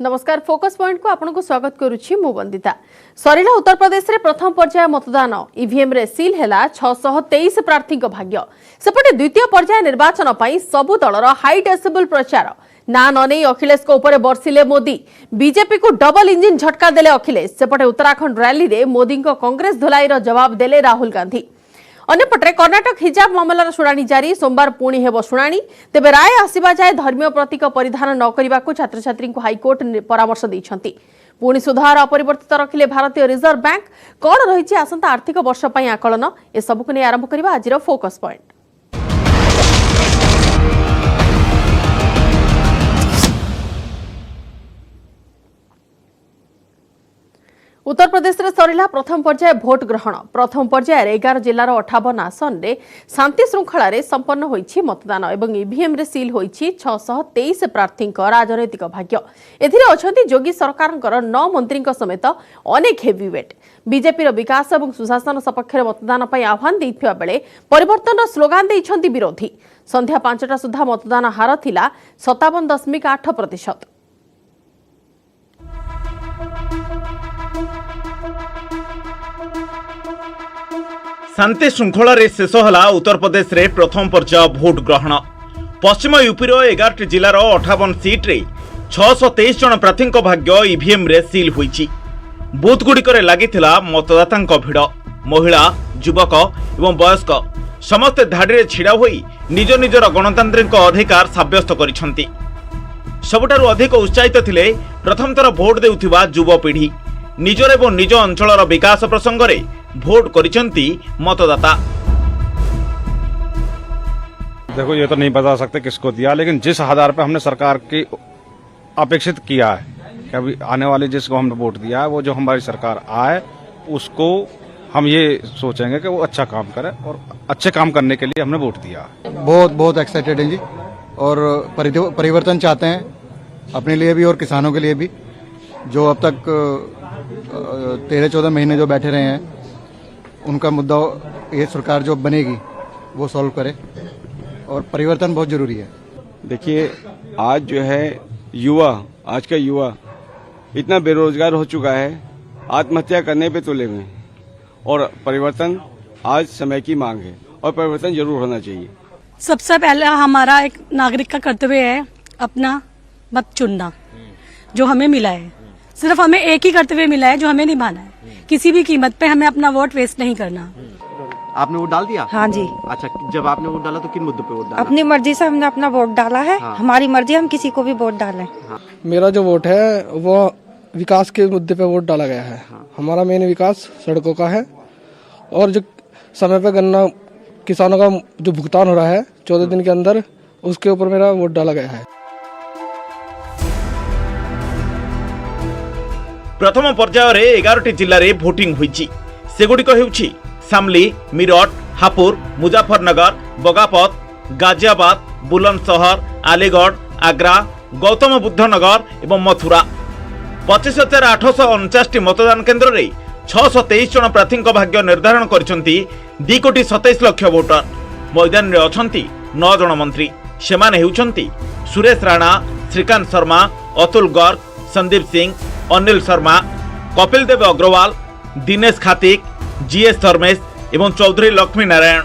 नमस्कार focus point को आपन को स्वागत करुछि मु वंदिता। सरिला उत्तर प्रदेश रे प्रथम पर्याय मतदान ईवीएम रे सील हैला 623 प्रार्थी भाग्य। सेपटे द्वितीय पर्याय निर्वाचन पई सबु दलर हाई डेसिबल प्रचार ना ननै अखिलेश को ऊपर बरसिले मोदी। बीजेपी को डबल इंजिन झटका देले अखिलेश। सेपटे उत्तराखंड रैली रे मोदी को कांग्रेस धुलाईर जवाब देले राहुल गांधी। अन्यपटे कर्णाटक हिजाब मामलार शुणाणी जारी। सोमवार पुणी हेब शुणाणी। तेबे राय आसिबा जाए धर्मीय प्रतीक परिधान न करने छात्र छात्री हाइकोर्ट परामर्श देइछंती। पुणी सुधार अपरिवर्तित रखिले भारतीय रिजर्व बैंक। कौन रही आसंता आर्थिक वर्ष पई आकलन ए सबको नै आरंभ करबा आजिर फोकस पॉइंट। उत्तर प्रदेश रे सरिला प्रथम पर्याय भोट ग्रहण। प्रथम पर्याय 11 जिल्लार 58 आसन रे शांति श्रृंखला रे संपन्न होईछि मतदान एवं ईवीएम रे सील होईछि 623 प्रार्थी राजनैतिक भाग्य। एथिरे अछंती योगी सरकारनकर 9 मंत्री समेत अनेक हेवीवेट। बीजेपी रो विकास एवं सुशासन सपक्ष मतदान पई आह्वान दैथिबा बेले परिवर्तन स्लोगान दैछंती विरोधी। संध्या 5टा सुधा मतदान हार थिला 57.8%। शांति श्रृंखला रे शेष होला उत्तर प्रदेश रे प्रथम पर्याय भोट ग्रहण। पश्चिम यूपी रो 11 जिलार 58 सीट रे 623 जन प्रार्थी भाग्य ईवीएम रे सील होईछि। बूथ गुड़िकरे लागिथिला मतदातांक भिड़। महिला, युवक एवं वयस्क समस्त धाड़ी रे छिड़ा होई निज निजर गणतांत्रिक अधिकार साब्यस्त करिसंती। सबुठारु अधिक उत्साहित थिले प्रथम थर भोट देउथिबा युवपीढ़ी। निजर एवं निज अंचलर विकास प्रसंग रे भोट करिसंती मतदाता। देखो, ये तो नहीं बता सकते किसको दिया, लेकिन जिस आधार पे हमने सरकार की अपेक्षित किया है कि अभी आने वाले जिसको हमने वोट दिया है वो जो हमारी सरकार आए उसको हम ये सोचेंगे कि वो अच्छा काम करे और अच्छे काम करने के लिए हमने वोट दिया। बहुत एक्साइटेड हैं जी और परिवर्तन चाहते हैं अपने लिए भी और किसानों के लिए भी। जो अब तक 13-14 महीने जो बैठे रहे हैं उनका मुद्दा ये सरकार जो बनेगी वो सॉल्व करे और परिवर्तन बहुत जरूरी है। देखिए, आज जो है आज का युवा इतना बेरोजगार हो चुका है, आत्महत्या करने पे तुले हुए हैं और परिवर्तन आज समय की मांग है और परिवर्तन जरूर होना चाहिए। सबसे पहले हमारा एक नागरिक का कर्तव्य है अपना मत चुनना जो हमें मिला है। सिर्फ हमें एक ही कर्तव्य मिला है जो हमें निभाना है। किसी भी कीमत पे हमें अपना वोट वेस्ट नहीं करना। आपने वोट डाल दिया? हाँ जी। अच्छा, जब आपने वोट डाला तो किन मुद्दों पे वोट डाला? अपनी मर्जी से हमने अपना वोट डाला है। हाँ। हमारी मर्जी, हम किसी को भी वोट डालें। हाँ। मेरा जो वोट है वो विकास के मुद्दे पे वोट डाला गया है। हाँ। हमारा मेन विकास सड़कों का है और जो समय पे गन्ना किसानों का जो भुगतान हो रहा है 14 दिन के अंदर, उसके ऊपर मेरा वोट डाला गया है। प्रथम पर्याय रे 11 जिल्ला रे भोटिंग होईछि। सेगुडी को हेउछि शामली, मीरठ, हापुर, मुजफ्फरनगर, बगापत, गाजियाबाद, बुलंदशहर, आलीगढ़, आग्रा, गौतम बुद्ध नगर एवं मथुरा। 25,849 मतदान केन्द्र रे 623 जन प्रार्थी भाग्य निर्धारण करिसंती 2,27,00,000 भोटर। मैदान रे अछंती 9 जन मंत्री। सेमाने हेउछंती सुरेश राणा, श्रीकांत शर्मा, अतुल गर्ग, संदीप सिंह, अनिल शर्मा, कपिल देव अग्रवाल, दिनेश खातिक, जीएस धर्मेश एवं चौधरी लक्ष्मी नारायण।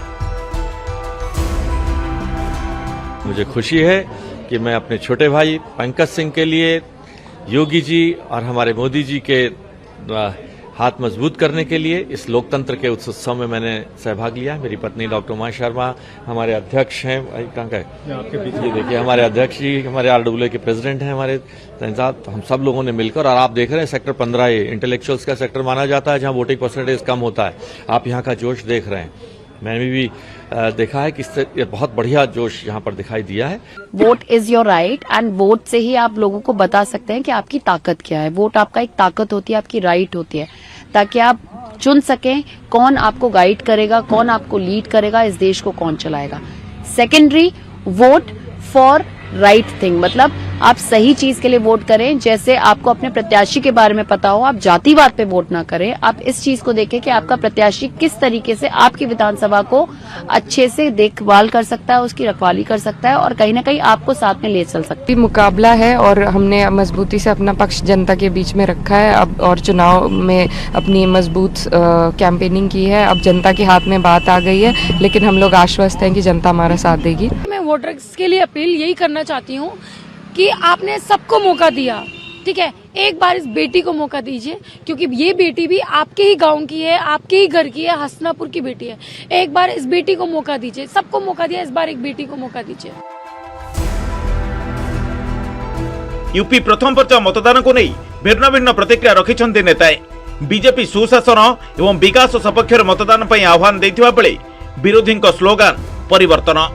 मुझे खुशी है कि मैं अपने छोटे भाई पंकज सिंह के लिए योगी जी और हमारे मोदी जी के हाथ मजबूत करने के लिए इस लोकतंत्र के उत्सव में मैंने सहभाग लिया। मेरी पत्नी डॉक्टर उमा शर्मा हमारे अध्यक्ष हैं। कहाँ का है? ये देखिए, हमारे अध्यक्ष जी हमारे आरडब्ल्यूए के प्रेसिडेंट हैं हमारे साथ। हम सब लोगों ने मिलकर, और आप देख रहे हैं सेक्टर 15 ये इंटेलेक्चुअल्स का सेक्टर माना जाता है जहाँ वोटिंग परसेंटेज कम होता है। आप यहाँ का जोश देख रहे हैं। मैंने भी देखा है कि इससे बहुत बढ़िया जोश यहाँ पर दिखाई दिया है। Vote is your right and vote से ही आप लोगों को बता सकते हैं कि आपकी ताकत क्या है। वोट आपका एक ताकत होती है, आपकी राइट होती है, ताकि आप चुन सकें कौन आपको गाइड करेगा, कौन आपको लीड करेगा, इस देश को कौन चलाएगा। Secondary, vote for right thing, मतलब आप सही चीज के लिए वोट करें। जैसे आपको अपने प्रत्याशी के बारे में पता हो, आप जातिवाद पे वोट ना करें। आप इस चीज को देखें कि आपका प्रत्याशी किस तरीके से आपकी विधानसभा को अच्छे से देखभाल कर सकता है, उसकी रखवाली कर सकता है और कहीं ना कहीं आपको साथ में ले चल सकता है। मुकाबला है और हमने मजबूती से अपना पक्ष जनता के बीच में रखा है अब, और चुनाव में अपनी मजबूत कैंपेनिंग की है। अब जनता के हाथ में बात आ गई है, लेकिन हम लोग आश्वस्त हैं कि जनता हमारा साथ देगी। मैं वोटर्स के लिए अपील यही करना चाहती हूँ कि आपने सबको मौका दिया, ठीक है, एक बार इस बेटी को मौका दीजिए, क्योंकि ये बेटी भी आपके ही गांव की है, आपके ही घर की है, हसनापुर की बेटी है। एक बार इस बेटी को मौका दीजिए, सबको मौका दिया, इस बार एक बेटी को मौका दीजिए। यूपी प्रथम पर्याय मतदान को नहीं भिन्न भिन्न प्रतिक्रिया रखिछन्ति नेताए। बीजेपी सुशासन एवं विकास सपक्ष मतदान पर आह्वान देथिबा बेले विरोधी स्लोगान परिवर्तन।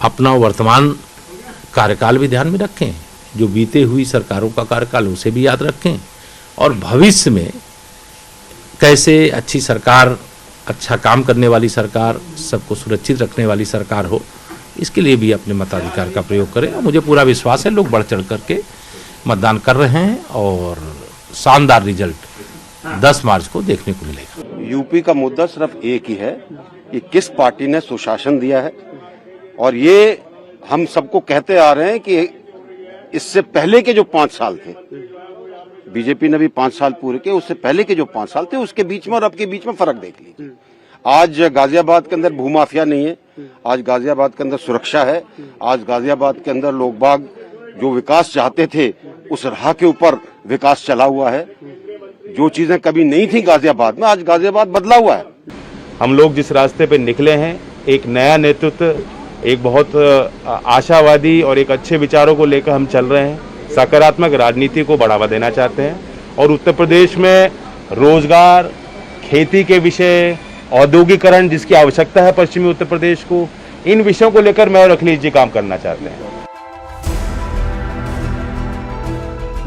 अपना वर्तमान कार्यकाल भी ध्यान में रखें, जो बीते हुई सरकारों का कार्यकाल उसे भी याद रखें, और भविष्य में कैसे अच्छी सरकार, अच्छा काम करने वाली सरकार, सबको सुरक्षित रखने वाली सरकार हो, इसके लिए भी अपने मताधिकार का प्रयोग करें। मुझे पूरा विश्वास है लोग बढ़ चढ़ करके मतदान कर रहे हैं और शानदार रिजल्ट 10 मार्च को देखने को मिलेगा। यूपी का मुद्दा सिर्फ एक ही है कि किस पार्टी ने सुशासन दिया है, और ये हम सबको कहते आ रहे हैं कि इससे पहले के जो 5 साल थे, बीजेपी ने भी 5 साल पूरे किए, उससे पहले के जो 5 साल थे उसके बीच में और अब के बीच में फर्क देख लीजिए। आज गाजियाबाद के अंदर भूमाफिया नहीं है, आज गाजियाबाद के अंदर सुरक्षा है, आज गाजियाबाद के अंदर लोग बाग जो विकास चाहते थे उस राह के ऊपर विकास चला हुआ है। जो चीजें कभी नहीं थी गाजियाबाद में, आज गाजियाबाद बदला हुआ है। हम लोग जिस रास्ते पे निकले हैं, एक नया नेतृत्व, एक बहुत आशावादी और एक अच्छे विचारों को लेकर हम चल रहे हैं। सकारात्मक राजनीति को बढ़ावा देना चाहते हैं और उत्तर प्रदेश में रोजगार, खेती के विषय, औद्योगिकरण जिसकी आवश्यकता है पश्चिमी उत्तर प्रदेश को, इन विषयों को लेकर मैं और अखिलेश जी काम करना चाहते हैं।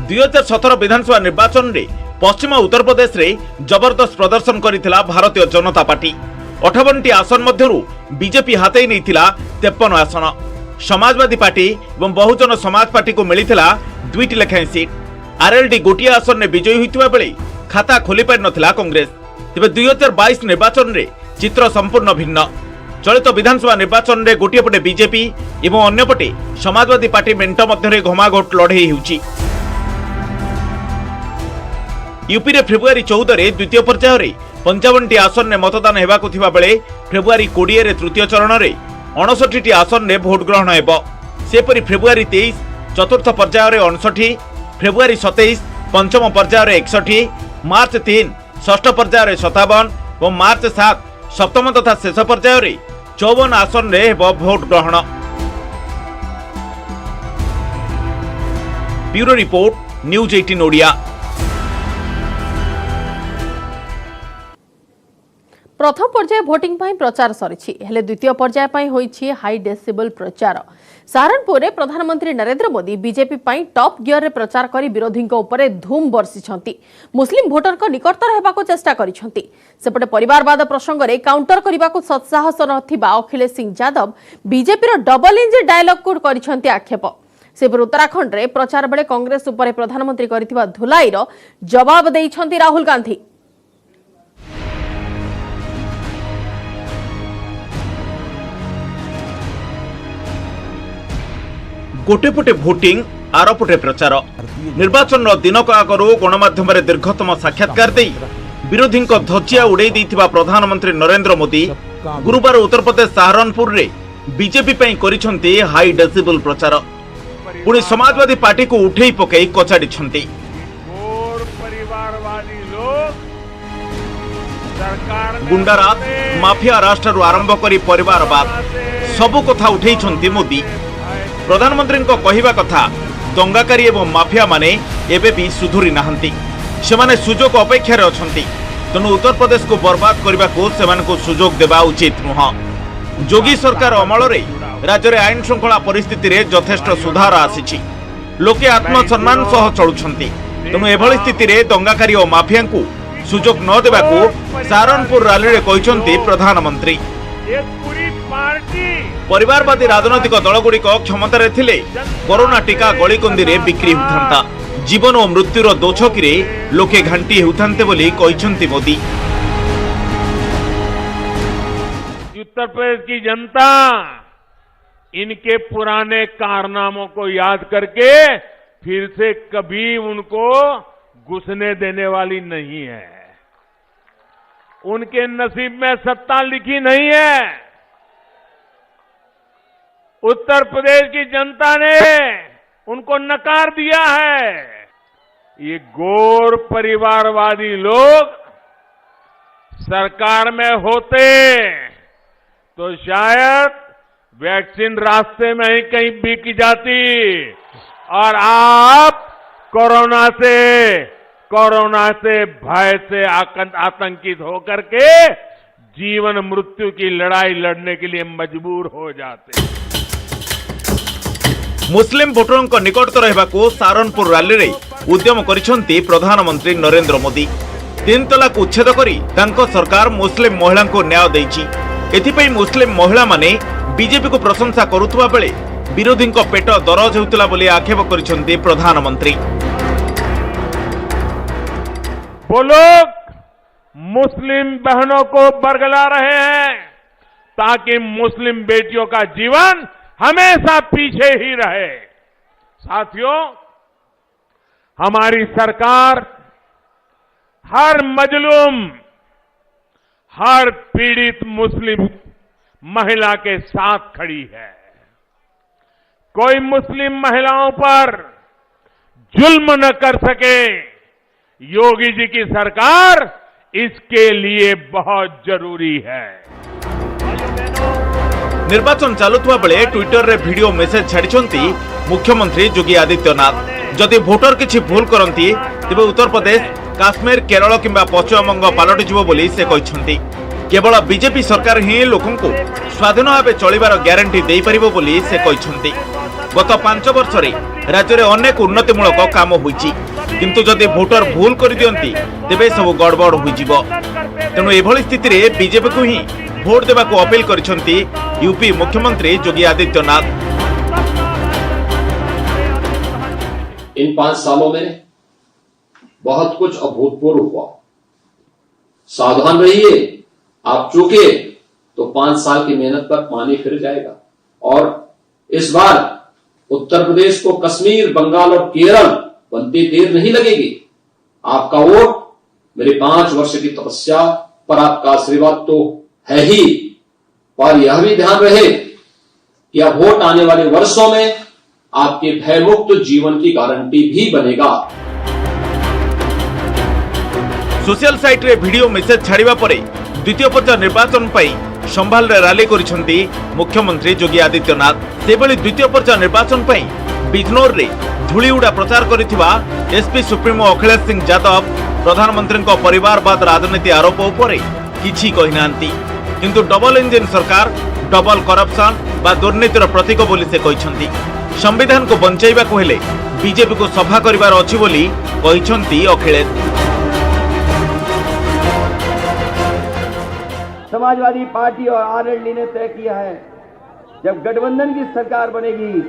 2017 विधानसभा निर्वाचन रे पश्चिम उत्तर प्रदेश रे जबरदस्त प्रदर्शन करिथिला भारतीय जनता पार्टी। 58टी आसन मध्यरु बीजेपी हाते नैथिला 53 आसन। समाजवादी पार्टी एवं बहुजन समाज पार्टी को मिलिथिला 2टी लेखाएं सीट। आरएलडी गोटिए आसन में विजयी होइतिबा बेले खाता खोली पारि नथिला कांग्रेस। तेबे 2022 निर्वाचन रे चित्र संपूर्ण भिन्न। चलित विधानसभा निर्वाचन रे गोटिए पटे बीजेपी एवं अन्य पटे समाजवादी पार्टी मेंट मध्यरे घमाघोट लड़ाई हेउची। यूपी रे फेब्रुआरी 14 रे द्वितीय पर्याय रे 55टी आसन में मतदान हेबाकु थिबा बेले फेब्रुआरी 20 रे तृतीय चरण रे 59टी आसन में भोट ग्रहण हेबो। सेपरि फेब्रुआरी 23 चतुर्थ पर्याय रे 59, फेब्रुआरी 27 पंचम पर्याय रे 61, मार्च 3 षष्ठ पर्याय रे 57 और मार्च 7 सप्तम तथा शेष पर्याय रे 54 आसन में हेबो भोट ग्रहण। Bureau report, news 18 Odia. प्रथम पर्याय भोटिंग पाई प्रचार सरिछि, हेले द्वितीय पर्याय पाई होइछि हाई डेसिबल प्रचार। सहारनपुर रे प्रधानमंत्री नरेंद्र मोदी बीजेपी पाई टॉप गियर रे प्रचार करी विरोधी उपरे धूम बर्षिछंती। मुस्लिम भोटर को निकटतर हेबाको चेष्टा करिछंती। सेपटे परिवारवाद प्रसंग रे काउंटर करिबाको सत्साहस नथिबा अखिलेश सिंह यादव बीजेपी रो डबल इंजिन डायलॉग को करिछंती आक्षेप। सेपर उत्तराखंड रे प्रचार बेले कांग्रेस उपरे प्रधानमंत्री करिथिबा धुलाईर जवाब देइछंती राहुल गांधी। गोटे पटे भोटिंग आर पटे प्रचार। निर्वाचन दिनक आगरू गणमाध्यम दीर्घतम साक्षात्कार दे विरोधी धज्जिया उड़े देथिबा प्रधानमंत्री नरेंद्र मोदी गुरुवार उत्तर प्रदेश सहारनपुर रे बीजेपी पई करिसंती हाई डेसिबल प्रचार। पुणी समाजवादी पार्टी को उठेई पकई कचाड़ी। गुंडाराज, माफिया राष्ट्र आरंभ करी परिवारवाद सबु कथा उठेइछंती मोदी। प्रधानमंत्री कहवा कथा, दंगाकारी एवं माफिया माने एबे भी सुधुरी नाहंती, सेमाने सुजोग अपेक्षा रे अछंती। तेणु उत्तर प्रदेश को बर्बाद करने को सेमानकु सुजोग देवा उचित नुह। जोगी सरकार अमल रे राज्य रे आईन श्रृंखला परिस्थिति रे यथेष्ट सुधार आसीछि। लोके आत्मसम्मान सह चलुछंती। तेणु एभली स्थिति रे दंगाकारी और माफिया को सुजोग न देबाकू सहारनपुर रैली रे कहिसंती प्रधानमंत्री। परिवारवादी राजनैतिक दलगुड़िक क्षमतार थिले कोरोना टीका गलिकंदी बिक्री होता जीवन और मृत्युर दोछकी लोके घांटी होते बोली कहिसेंती मोदी। उत्तर प्रदेश की जनता इनके पुराने कारनामों को याद करके फिर से कभी उनको घुसने देने वाली नहीं है। उनके नसीब में सत्ता लिखी नहीं है। उत्तर प्रदेश की जनता ने उनको नकार दिया है। ये गौर परिवारवादी लोग सरकार में होते तो शायद वैक्सीन रास्ते में ही कहीं बिक जाती और आप कोरोना से भय से आतंकित होकर के जीवन मृत्यु की लड़ाई लड़ने के लिए मजबूर हो जाते। मुस्लिम भोटरों निकटतर होगाकू सारनपुर रैली रे उद्यम करिसेंती प्रधानमंत्री नरेंद्र मोदी। 3 तलाक उच्छेद करी तांको सरकार मुस्लिम महिला को न्याय देइछि। एथिपई मुस्लिम महिला माने बीजेपी को प्रशंसा करुवा बेले विरोधी पेट दरज होउतला बोली आक्षेप करिसेंती प्रधानमंत्री। वो लोग मुस्लिम बहनों को बरगला रहे हैं ताकि मुस्लिम बेटियों का जीवन हमेशा पीछे ही रहे। साथियों, हमारी सरकार हर मजलूम, हर पीड़ित मुस्लिम महिला के साथ खड़ी है। कोई मुस्लिम महिलाओं पर जुल्म न कर सके, योगी जी की सरकार इसके लिए बहुत जरूरी है। निर्वाचन चलुवा बेले ट्विटर रे वीडियो मेसेज छाड़िछंती मुख्यमंत्री योगी आदित्यनाथ। जदि भोटर किछि भूल करंती तेबे उत्तर प्रदेश, काश्मीर, केरल किंबा पश्चिमबंग पलटिजिबो बोली से कहिछंती। केवल बीजेपी सरकार ही लोकों को स्वाधीन भाव चलिबार ग्यारंटी दे पारिबो बोली से कहिछंती। गत 5 वर्ष रे राज्य रे अनेक उन्नतिमूलक काम होईछि, किंतु जदि भोटर भूल कर दियंती तेबे सब गड़बड़ होईजिबो। तेणु एभली स्थिति रे बीजेपी को ही भोट देवा को अपील करिसेंती यूपी मुख्यमंत्री योगी आदित्यनाथ। इन 5 सालों में बहुत कुछ अभूतपूर्व हुआ। सावधान रहिए, आप चूके तो 5 साल की मेहनत पर पानी फिर जाएगा। और इस बार उत्तर प्रदेश को कश्मीर, बंगाल और केरल बनते देर नहीं लगेगी। आपका वोट मेरे 5 वर्ष की तपस्या पर आपका आशीर्वाद तो है ही, पर यह भी ध्यान रहे कि यह वोट आने वाले वर्षों में आपके भयमुक्त जीवन की गारंटी भी बनेगा। सोशल साइट रे वीडियो मेसेज छाड़िबा परे द्वितीय पर्याय निर्वाचन पई संभाल रे रैली करिसेंती मुख्यमंत्री योगी आदित्यनाथ। सेबली द्वितीय पर्याय निर्वाचन पई बिजनौर रे धूलीउड़ा प्रचार करिथिबा एसपी सुप्रीमो अखिलेश सिंह यादव प्रधानमंत्री को परिवारवाद राजनीति आरोप उपरे किछि कहिनांती, किंतु डबल इंजिन सरकार डबल करप्शन बा दुर्नीतिर प्रतीक बोली से कहिसेंती। संविधान को बंचाइबा को हेले बीजेपी को सफा करिवार अछि बोली कहिसेंती अखिलेश। समाजवादी पार्टी और आरएलडी ने तय किया है, जब गठबंधन की सरकार बनेगी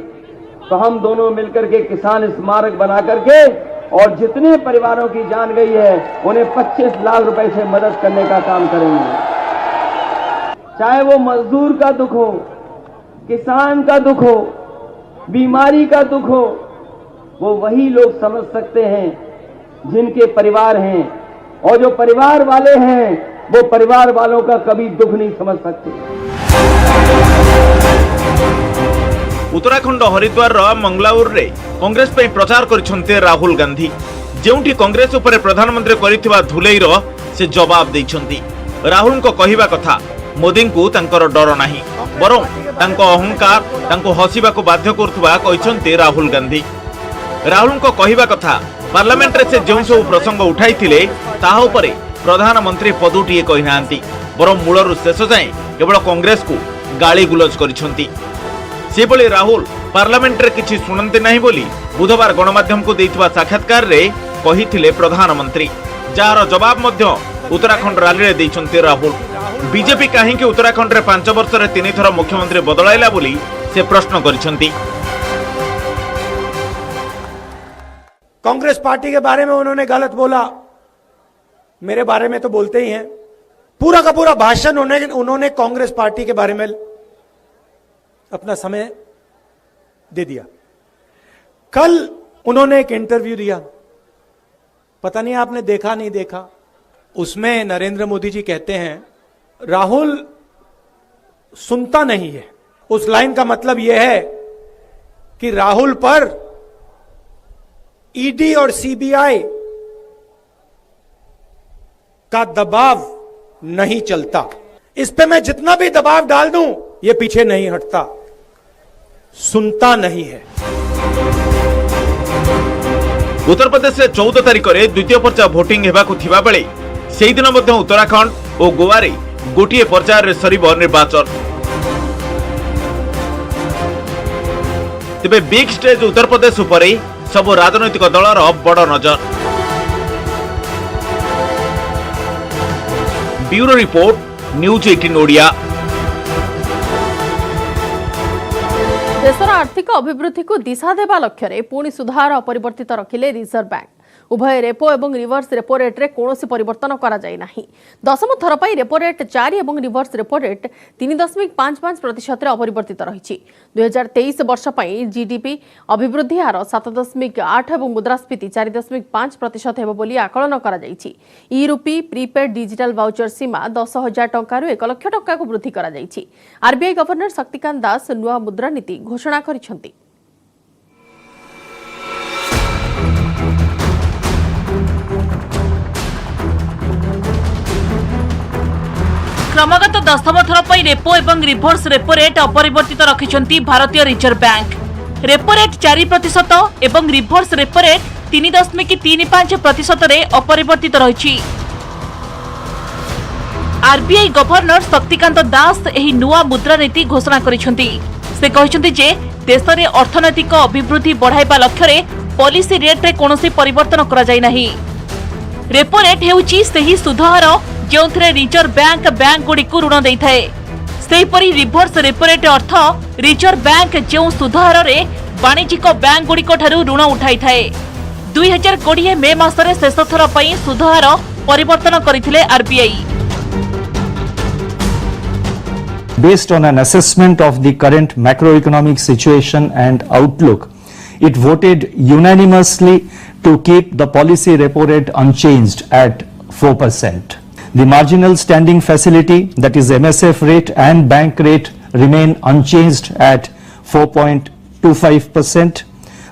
तो हम दोनों मिलकर के किसान स्मारक बना करके और जितने परिवारों की जान गई है उन्हें 25 लाख रुपए से मदद करने का काम करेंगे। चाहे वो मजदूर का दुख हो, किसान का दुख हो, बीमारी का दुख हो, वो वही लोग समझ सकते हैं जिनके परिवार हैं, और जो परिवार वाले हैं वो परिवार वालों का कभी दुख नहीं समझ सकते। उत्तराखंड हरिद्वार मंगलाउर रे कांग्रेस पे प्रचार करिसेंते राहुल गांधी। जेउठी कांग्रेस ऊपर प्रधानमंत्री करिथिबा धुलेईर से जवाब दैछंती। राहुल को कहिबा कथा मोदी को तांकर डर नाही, बरं तांको अहंकार तांको हसिबा को बाध्य करथुबा कहिसेंते राहुल गांधी। राहुल को कहिबा कथा पार्लियामेंट रे से जेउ सब प्रसंग उठाइथिले ताहा उपरे प्रधानमंत्री पदुटीए कहिनांती, बरं मूलरु शेष जाए केवल कांग्रेस को गाली गुलज करिसेंती। सेबले राहुल पार्लियामेंट रे किछि सुनंते नाही बोली बुधवार गणमाध्यम को देइथिबा साक्षात्कार रे कहिथिले प्रधानमंत्री, जार जवाब मध्य उत्तराखंड रैली रे दैछंती राहुल। बीजेपी कहीं उत्तराखंड में 5 वर्ष में 3 थर मुख्यमंत्री बदलाइला बोली से प्रश्न करिसेंती। कांग्रेस पार्टी के बारे में उन्होंने गलत बोला, मेरे बारे में तो बोलते ही हैं। पूरा का पूरा भाषण उन्होंने कांग्रेस पार्टी के बारे में अपना समय दे दिया। कल उन्होंने एक इंटरव्यू दिया, पता नहीं आपने देखा नहीं देखा, उसमें नरेंद्र मोदी जी कहते हैं राहुल सुनता नहीं है। उस लाइन का मतलब यह है कि राहुल पर ईडी और सीबीआई का दबाव नहीं चलता। इस पे मैं जितना भी दबाव डाल दूं ये पीछे नहीं हटता, सुनता नहीं है। उत्तर प्रदेश में 14 तारिख में द्वितीय पर्याय भोटिंग हेबाकु थिबा बेले सेही दिन मध्य उत्तराखंड और गोवा रे गोटिए पर्याय सरिब निर्वाचन। तेबे बिग स्टेज उत्तर प्रदेश उपरे सब राजनैतिक दलर बड़ नजर। Bureau report, news 18 Odia. देशर आर्थिक अभिवृद्धि को दिशा देवा लक्ष्य पुणी सुधार अपरिवर्तित रखिले रिजर्व बैंक। उभय रेपो और रिवर्स रेपो रेट रे कोनोसी परिवर्तन करा जाय नाही। दशम थर पई रेपो रेट 4 और रिवर्स रेपो रेट 3.55% रे अपरिवर्तित रहिछि। 2023 वर्ष पई जीडीपी अभिवृद्धि हार 7.8 और मुद्रास्फीति 4.5% हेबो बोली आकलन करा जायछि। ई रूपी प्रीपेड डिजिटल वाउचर सीमा 10,000 टंका रु 1 लाख टंका को वृद्धि करा जायछि। आरबीआई गवर्नर शक्तिकांत दास नुआ मुद्रा नीति घोषणा करिसेंति। क्रमगत दशम थर पर रेपो और रिवर्स रेपो रेट अपरिवर्तित रखिछंती भारतीय रिजर्व बैंक। रेपो रेट 4% और रिवर्स रेपो रेट 3.35% रे अपरिवर्तित रहिछि। आरबीआई गवर्नर शक्तिकांत दास एही नुआ मुद्रा नीति घोषणा करिछंती। से कहिछंती जे देश रे अर्थनैतिक अभिवृद्धि बढ़ाइबा लक्ष्य रे पॉलिसी रेट रे कोनोसी परिवर्तन करा जाय नाही। रेपो रेट हेउची सेही सुधहार जोंथरे रिजर्व बैंक गुडी को ऋण देइथाय। सेहीपरि रिवर्स रेपो रेट अर्थ रिजर्व बैंक जो सुधहार रे वाणिज्यिक बैंक गुडी को ठारू ऋण उठाई थाए। 2020 मे मासरे शेष थर पई सुधहार परिवर्तन करिथिले RBI. Based on an assessment of the current macroeconomic situation and outlook, it voted unanimously to keep the policy repo rate unchanged at 4%. The marginal standing facility, that is MSF rate and bank rate, remain unchanged at 4.25%.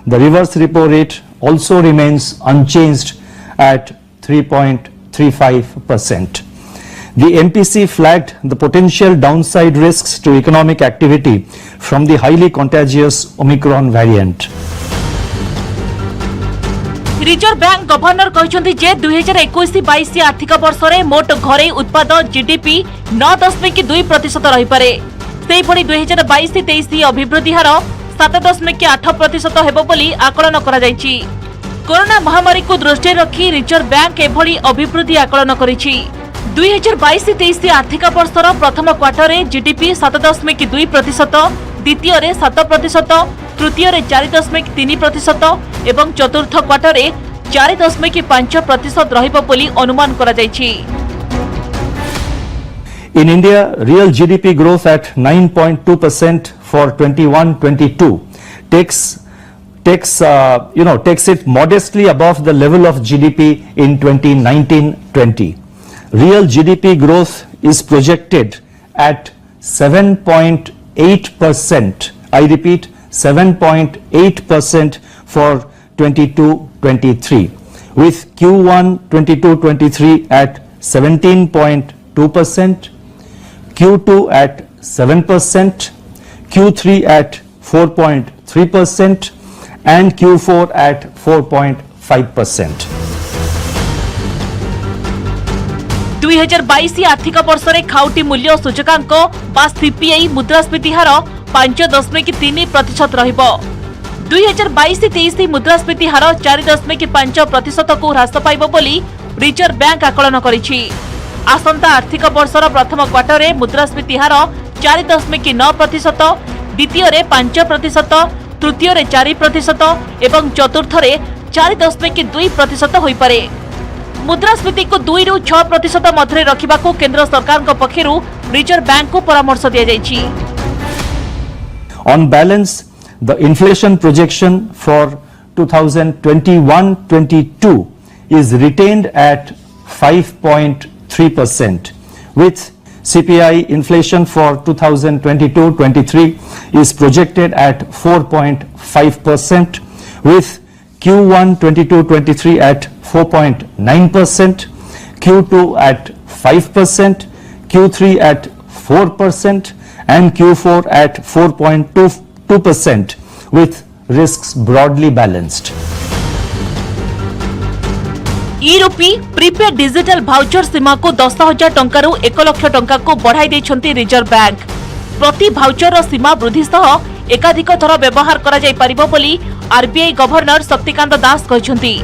The reverse repo rate also remains unchanged at 3.35%. The MPC flagged the potential downside risks to economic activity from the highly contagious Omicron variant. Reserve bank governor कहते जे 2021-22 आर्थिक वर्ष में मोट घरे उत्पाद GDP 9.2% रही पारे। सेहीपरि 2022-23 अभिवृद्धि हार 7.8% हेबो बोली आकलन करा जायछि। कोरोना महामारी को दृष्टि रखी रिजर्व बैंक एभली अभिवृद्धि आकलन करिछि। 2022-23 आर्थिक वर्षर प्रथम क्वार्टर में जीडीपी 7.2%, द्वितीय 7%, तृतीय 4.3% एवं चतुर्थ क्वार्टर में 4.5% रहिबो बोली अनुमान करा जायछि। In India, real GDP growth at 9.2% for 21-22 takes it modestly above the level of GDP in 2019-20. Real GDP growth is projected at 7.8%. I repeat, 7.8% for 22-23, with Q1 22-23 at 17.2%, Q2 at 7%, Q3 at 4.3%, and Q4 at 4.5%. 2022 आर्थिक वर्ष में खाउटी मूल्य सूचकांक बा CPI मुद्रास्फीति हार 5.3% रहिबो। 2022-23 मुद्रास्फीति हार 4.5% को ह्रास पाइबो बोली रिजर्व बैंक आकलन करिछि। आसंता आर्थिक वर्षर प्रथम क्वार्टर में मुद्रास्फीति हार 4.9%, द्वितीय 5%, तृतीय 4% एवं चतुर्थ 4.2% होईपरे। मुद्रास्फीति को 2 ରୁ 6% मध्य रखा केंद्र सरकार पक्षरु रिजर्व बैंक को परामर्श दिया जायछि। On balance, the inflation projection for 2021-22 is retained at 5.3%, with CPI inflation for 2022-23 is projected at 4.5%, with Q1 22-23 at 4.9%, Q2 at 5%, Q3 at 4%, and Q4 at 4.2%, with risks broadly balanced. E RUPI prepaid digital voucher सीमा को 10,000 टंका 1 लाख टंका को बढ़ाई देछंती reserve bank. प्रति voucher सीमा वृद्धि सह एकाधिक थर व्यवहार करा जाय परिबो बोली आरबीआई गवर्नर शक्तिकांत दास कहछंती।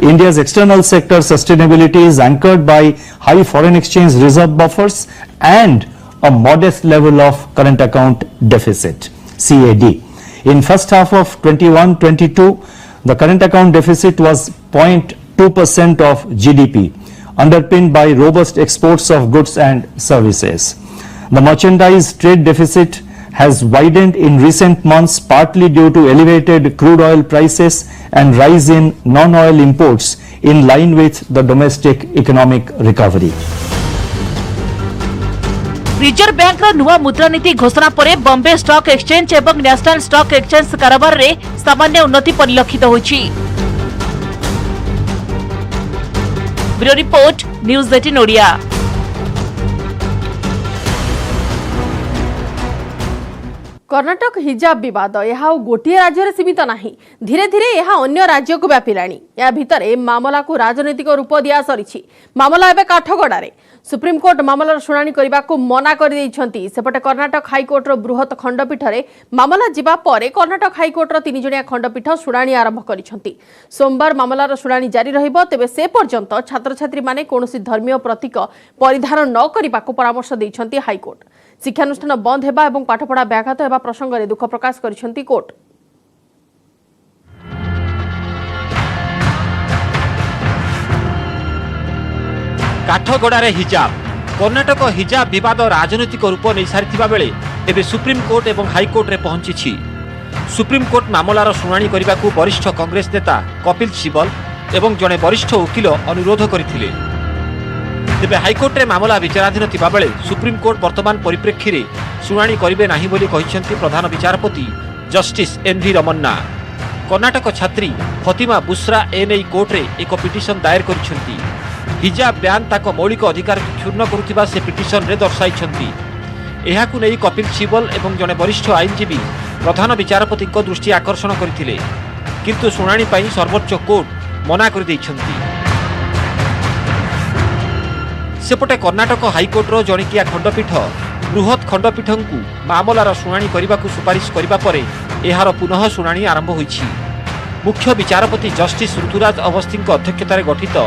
India's external sector sustainability is anchored by high foreign exchange reserve buffers and a modest level of current account deficit, CAD. In first half of 21-22, the current account deficit was 0.2% of GDP, underpinned by robust exports of goods and services. The merchandise trade deficit has widened in recent months, partly due to elevated crude oil prices and rise in non-oil imports in line with the domestic economic recovery. Reserve bank रा नुआ मुद्रानीति घोषणा परे Bombay stock exchange एवं national stock exchange कारोबार रे सामान्य उन्नति परिलक्षित होछि। Bureau report news 18 Odia. Karnataka हिजाब विवाद यह गोटे राज्य सीमित नहीं, धीरे धीरे यह अन्य राज्य को व्यापिलानी। या भितर मामला को राजनीतिक रूप दिया सरी। मामला एवं काठगड़े सुप्रीमकोर्ट मामलार शुणाणी करने को मना कर सेपटे कर्णाटक हाइकोर्टर बृहत खंडपीठ में मामला जीवा परे कर्णाटक हाइकोर्टर 3 जणिया खंडपीठ शुणाणी आरंभ करिसेंती। सोमवार मामलार शुणाणी जारी रहिबो, तेबे से पर्यंत छात्र छात्री माने कोनोसी धर्मीय प्रतीक परिधान न करने को परामर्श दैछंती हाइकोर्ट। शिक्षानुष्ठान बंद हेबा एवं पाठपढ़ा व्याघात हेबा प्रसंग में दुख प्रकाश करिसेंती कोर्ट। काठगड़ारे हिजाब कर्णाटक हिजाब विवाद राजनैतिक रूप नहीं सारी बेले एवं सुप्रीमकोर्ट एवं हाइकोर्ट में पहुंची। सुप्रीमकोर्ट मामलार शुणाणी करने को वरिष्ठ कांग्रेस नेता कपिल सिब्बल एवं जड़े वरिष्ठ वकिल अनुरोध करथिले। तेबे हाइकोर्ट रे मामला विचाराधीन थिबा बेले सुप्रीमकोर्ट वर्तमान परिप्रेक्षी रे शुणाणी करिबे नाही बोली कहिसेंती प्रधान विचारपति जस्टिस एनवी रमन्ना। कर्णाटक छात्री फतिमा बुसरा एनई कोर्ट रे एक पिटिशन दायर करिसेंती। हिजाब ब्यान ताको मौलिक अधिकार को क्षुण्ण करुथिबा से पिटिशन रे दर्शाइछंती। एहाकु नै कपिल सिब्बल एवं जने वरिष्ठ आईनजीवी प्रधान विचारपति को दृष्टि आकर्षण करथिले, किंतु शुणाणी पई सर्वोच्च कोर्ट मना कर दैछंती। सेपटे कर्णाटक हाइकोर्टर जणिकिया खंडपीठ बृहत खंडपीठ को मामलार शुणाणी करने को सुपारिश करने पर एहार पुनः शुणाणी आरंभ होईछि। मुख्य विचारपति जस्टिस ऋतुराज अवस्थी अध्यक्षतार गठित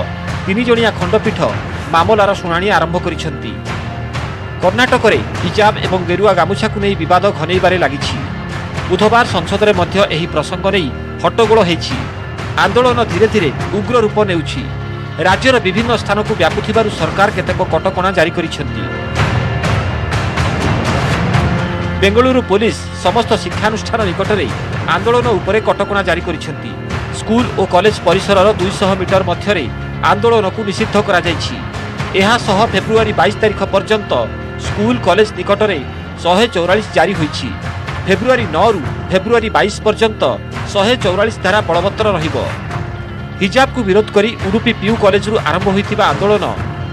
3 जणिया खंडपीठ मामलार शुणाणी आरंभ करिसेंती। कर्णाटक रे हिजाब एवं गेरुआ गामुछा को नहीं विवाद घनैबारे लागिछि। बुधवार संसद में मध्य एही प्रसंग नहीं हट्टगोल होईछि। आंदोलन धीरे धीरे उग्र रूप नेउछि। राज्यर विभिन्न स्थान को व्यापुथिबारु सरकार केतेक कटकणा जारी करिसेंती। बेंगलुरु पुलिस समस्त शिक्षानुष्ठान निकट में आंदोलन उपरे कटकणा जारी करिसेंती। स्कूल और कॉलेज परिसर 200 मीटर मध्य आंदोलन को निषिद्ध करा जायछि। एहा सह फेब्रुआरी 22 तारिख पर्यंत स्कूल कॉलेज निकट में 144 जारी होईछि। फेब्रुआरी 9 रु फेब्रुआरी 22 पर्यंत 144 धारा बलवत्तर रहिबो। हिजाब को विरोध करी उडुपी पीयू कॉलेज रु आरंभ होइथिबा आंदोलन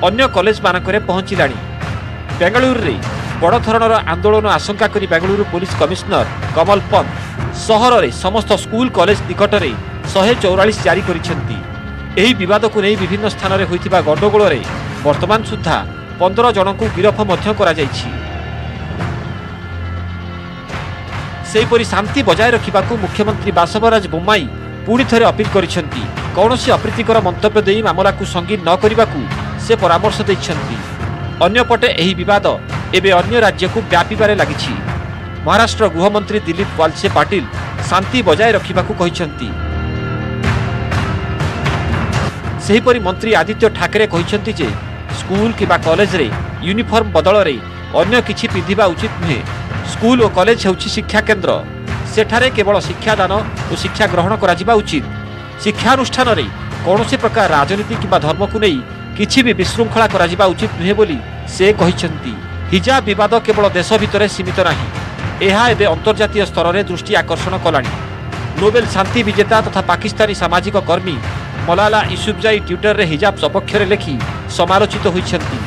अन्य कॉलेज मानकरे पहुंचिलाणी। बेंगलुरु रे बड़ धरणर आंदोलन आशंका करी बेंगलुरु पुलिस कमिश्नर कमल पंत सहर रे समस्त स्कूल कॉलेज निकट में 144 जारी करिसेंती। एही विवाद को नहीं विभिन्न स्थान रे होइथिबा गंडगोल रे वर्तमान सुद्धा 15 जन को गिरफ मध्य करा जायछि। सेहीपरि शांति बजाय रखिबाकू मुख्यमंत्री बासवराज बोम्माई पुणी थरे अपील करिसेंती कौनसी अप्रीतिकर मंतव्य देई मामला को संगीन न करबाकू से परामर्श दैछंती। अन्यपटे एही विवाद एबे अन्य राज्य को व्यापीबारे लागिछि। महाराष्ट्र गृहमंत्री दिलीप वालसे पाटिल शांति बजाय रखिबाकू कहिसेंती। सेहीपरि मंत्री आदित्य ठाकरे कहिसेंती जे स्कूल किबा कॉलेज रे यूनिफॉर्म बदल रे अन्य किछि पिंधिबा उचित नुहे। स्कूल और कॉलेज हेउछि शिक्षा केंद्र, सेठारे केवल शिक्षादान और शिक्षा ग्रहण करा उचित। शिक्षानुष्ठान रे कौनसी प्रकार राजनीति किबा धर्म को नहीं किछि भी विशृंखला करा उचित नुहे बोली से कहिसेंती। हिजाब विवाद केवल देश भितर सीमित नाही, एहा एबे अंतर्जातीय स्तर रे दृष्टि आकर्षण कलानी। नोबेल शांति विजेता तथा पाकिस्तानी सामाजिक कर्मी मलाला यूसुफजाई ट्विटर रे हिजाब सपक्ष रे लेखि समालोचित होइछंती।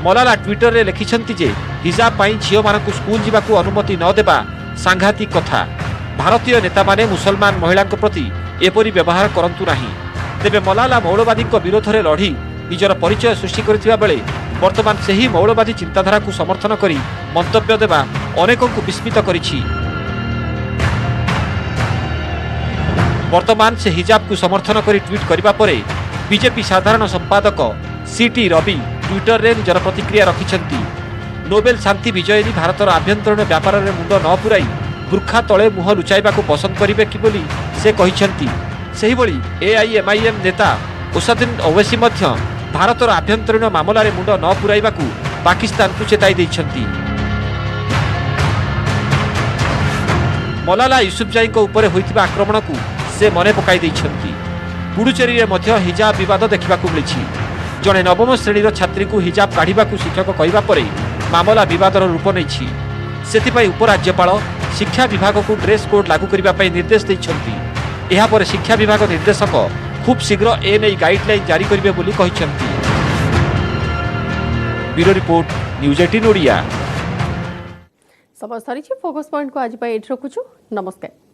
मलाला ट्विटर रे लिखिछंती जे हिजाब पाई झियो मानकु स्कूल जिबाकू अनुमति न देबा सांघातिक कथा। भारतीय नेता माने मुसलमान महिलांक प्रति एपरि व्यवहार करंतु नाही। तेबे मलाला मौलवादी विरोध में लड़ी निजर परिचय सृष्टि करथिबा बेले वर्तमान सेही मौलवादी चिंताधारा को समर्थन करी मंतव्य देवा अनेकों को विस्मित करिछि। वर्तमान से हिजाब को समर्थन करी ट्वीट करबा परे बीजेपी साधारण संपादक सीटी रवि ट्विटर रे निजर प्रतिक्रिया रखिछंती। नोबेल शांति विजयी भारतर आभ्यंतरीण व्यापार में मुंड न पुराई बुर्खा तले मुह लुचाइबा को पसंद करिवे कि बोली से कहिछंती। सेही भली एआईएमआईएम नेता ओसादुद्दीन ओवैसी मध्य भारतर आभ्यंतरीण मामला रे मुंड न पुराइबा को पाकिस्तान को चेताई दैछंती। मलाला यूसुफजाई को ऊपर होइतिबा आक्रमण को से मने पकाई दैछंती। पुडुचेरी रे मध्य हिजाब विवाद देखा मिली। जड़े नवम श्रेणीर छात्री को हिजाब काढ़ा शिक्षक कहवा पर मामला विवादर रूप नहीं। से उपराज्यपाल शिक्षा विभाग को ड्रेस कोड लागू करने निर्देश देइछंती। एहा पर शिक्षा विभाग निर्देशक खूब शीघ्र एने गाइडलाइन जारी करेंगे बोली कहिछंती। Bureau report news 18 Odia. समस्त फोकस पॉइंट को आज रखुछु। नमस्कार।